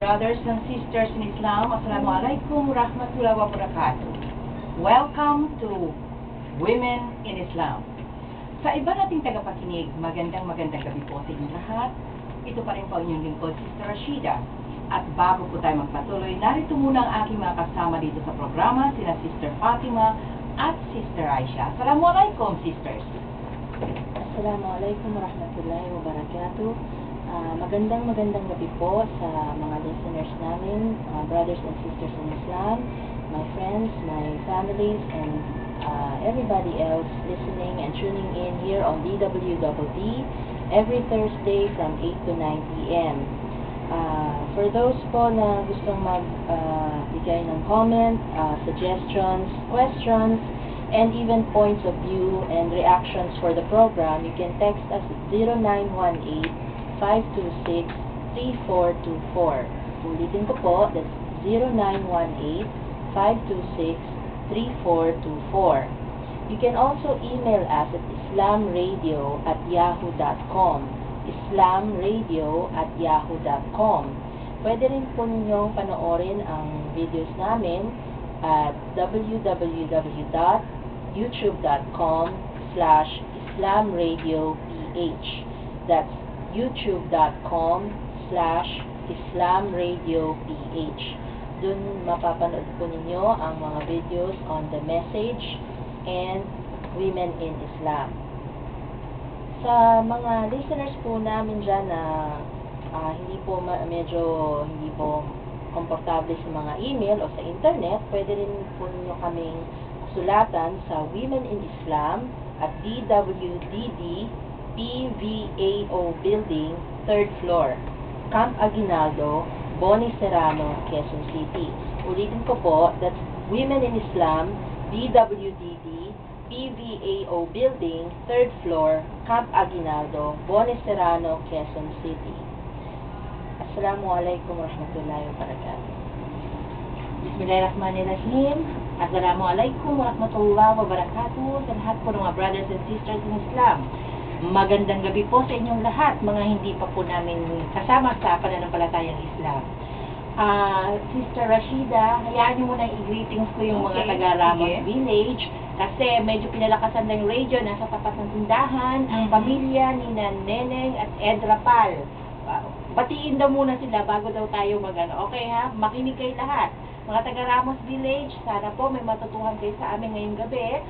Brothers and sisters in Islam, Assalamualaikum warahmatullahi wabarakatuh. Welcome to Women in Islam. Sa iba nating tagapakinig, magandang gabi po sa inyong lahat. Ito pa rin po inyong lingkod, Sister Rashida. At bago po tayo magpatuloy, narito muna ang aking mga kasama dito sa programa, sina Sister Fatima at Sister Aisha. Assalamualaikum, sisters. Assalamualaikum warahmatullahi wabarakatuh. Magandang gabi po sa mga listeners namin, brothers and sisters in Islam, my friends, my families, and everybody else listening and tuning in here on DWDD every Thursday from 8 to 9 p.m. For those po na gustong magbigay ng comment, suggestions, questions, and even points of view and reactions for the program, you can text us at 0918-526-3424. Ulitin ko po, that's 0918-526-3424. You can also email us at islamradio@yahoo.com. islamradio@yahoo.com. Pwede rin po ninyong panoorin ang videos namin at www.youtube.com/islamradioph. That's youtube.com/islamradioph. Doon mapapanood po ninyo ang mga videos on the message and women in Islam. Sa mga listeners po namin dyan na hindi po komportable sa mga email o sa internet, pwede rin po ninyo kaming sulatan sa Women in Islam at DWDD PVAO Building, 3rd floor, Camp Aguinaldo, Boni Serrano, Quezon City. Ulitin ko po, that's Women in Islam, DWDD PVAO Building, 3rd floor, Camp Aguinaldo, Boni Serrano, Quezon City. Assalamualaikum warahmatullahi wabarakatuh. Bismillahirrahmanirrahim. Assalamualaikum warahmatullahi wabarakatuh sa lahat po ng mga brothers and sisters in Islam. Magandang gabi po sa inyong lahat, mga hindi pa po namin kasama sa pananampalatayang Islam. Sister Rashida, hayaan niyo muna i-greetings ko yung mga taga-Ramos Village kasi medyo pinalakasan na yung radio, nasa tapat ng tindahan, ang pamilya ni Neneng at Ed Rapal. Batiin daw muna sila bago daw tayo mag-ano. Okay ha? Makinig kayo lahat. Mga taga-Ramos Village, sana po may matutuhan kayo sa amin ngayong gabi.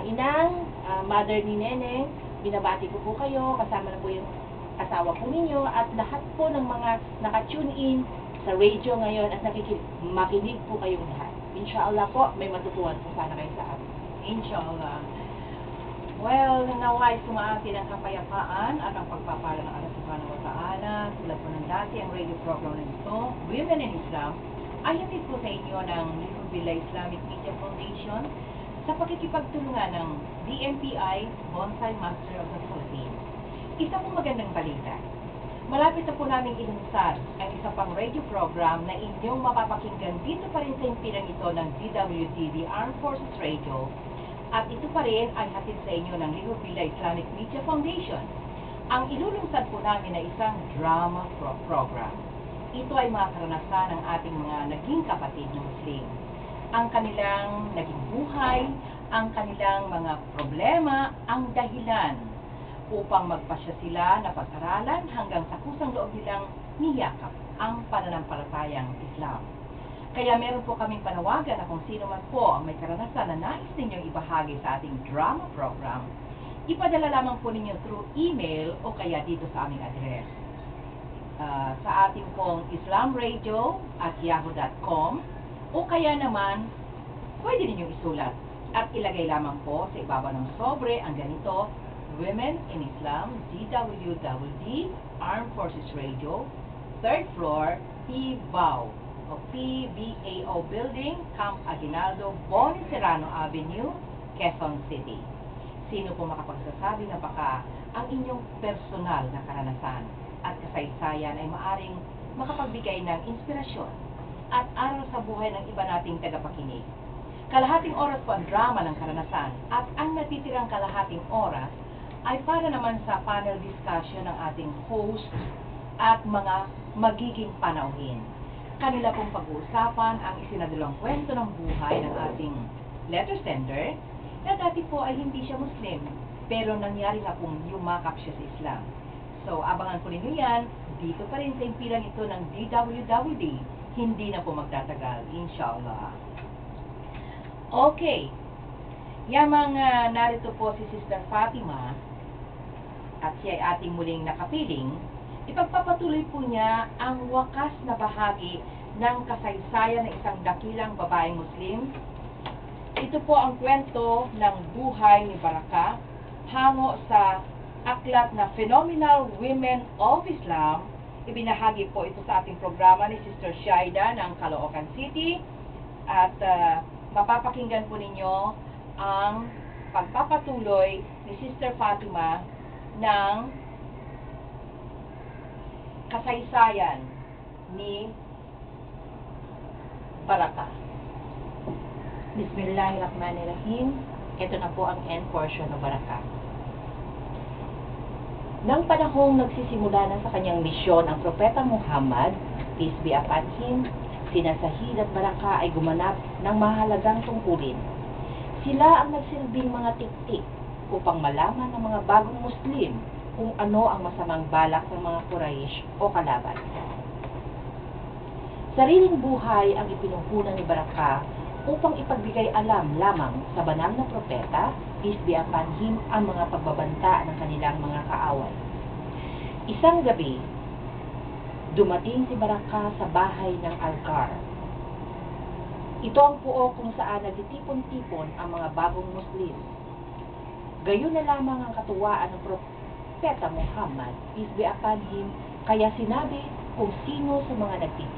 Inang, mother ni Neneng, binabati ko po kayo, kasama na po yung asawa po ninyo, at lahat po ng mga naka-tune in sa radio ngayon at makinig po kayong lahat. Inshallah po, may matutuhan po sana kayo sa amin. Inshallah. Well, naway sumaatin ang kapayapaan at ang pagpapala ng Allah Subhanahu wa Ta'ala. Tulad po ng dati, ang radio program na ito, Women in Islam, ay hatid po sa inyo ng Nurul Billah Islamic Media Foundation sa pakikipagtulungan ng DMPI, Bonsai Master of the Philippines. Isa pong magandang balita. Malapit na po namin ilunsad ang isa pang radio program na inyong mapapakinggan dito pa rin sa impirang ito ng DWDD Armed Forces Radio. At ito pa rin ay hatid sa inyo ng Nurul Billah Islamic Media Foundation. Ang ilulunsad po namin na isang drama program. Ito ay mga karanasan ng ating mga naging kapatid na Muslim. Ang kanilang naging buhay, ang kanilang mga problema, ang dahilan upang magpasya sila na pag-aralan hanggang sa kusang loob nilang niyakap ang pananampalatayang Islam. Kaya meron po kaming panawagan na kung sino man po ang may karanasan na nais ninyong ibahagi sa ating drama program, ipadala lamang po ninyo through email o kaya dito sa aming address. Sa ating pong islamradio@yahoo.com o kaya naman, pwede ninyong isulat at ilagay lamang po sa ibaba ng sobre ang ganito, Women in Islam, DWDD, Armed Forces Radio, 3rd floor, PBAO o PBAO Building, Camp Aguinaldo, Boni Serrano Avenue, Quezon City. Sino po makapagsasabi na baka ang inyong personal na karanasan at kasaysayan ay maaring makapagbigay ng inspirasyon at aral sa buhay ng iba nating tagapakinig. Kalahating oras po ang drama ng karanasan at ang natitirang kalahating oras ay para naman sa panel discussion ng ating host at mga magiging panauhin. kanila pong pag-uusapan ang isinadalang kwento ng buhay ng ating letter sender na dati po ay hindi siya Muslim, pero nangyari na pong yumakap siya sa Islam. So, abangan po ninyo yan, dito pa rin sa impilang ito ng DWWD, hindi na po magtatagal, inshallah. Okay, yamang narito po si Sister Fatima, at siya ay ating muling nakapiling, ipagpapatuloy po niya ang wakas na bahagi ng kasaysayan ng isang dakilang babaeng Muslim. Ito po ang kwento ng buhay ni Baraka hango sa aklat na Phenomenal Women of Islam. Ibinahagi po ito sa ating programa ni Sister Shaida ng Caloocan City. At mapapakinggan po ninyo ang pagpapatuloy ni Sister Fatima ng kasaysayan ni Baraka. Bismillahirrahmanirrahim. Ito na po ang end portion ng Baraka. Nang panahong nagsisimula na sa kanyang misyon ang Propeta Muhammad, peace be upon him, sina Sahid at Baraka ay gumanap ng mahalagang tungkulin. Sila ang nagsilbing mga tiktik upang malaman ng mga bagong Muslim kung ano ang masamang balak ng mga Quraysh o kalaban. Sariling buhay ang ipinuhunan ni Baraka upang ipagbigay alam lamang sa banal na propeta, peace be upon him, ang mga pagbabanta ng kanilang mga kaaway. Isang gabi, dumating si Baraka sa bahay ng Algar. Ito ang puo kung saan nagtitipon-tipon ang mga bagong Muslim. Gayon na lamang ang katuwaan ng Propeta Muhammad, peace be upon him, kaya sinabi kung sino sa mga nagtitipon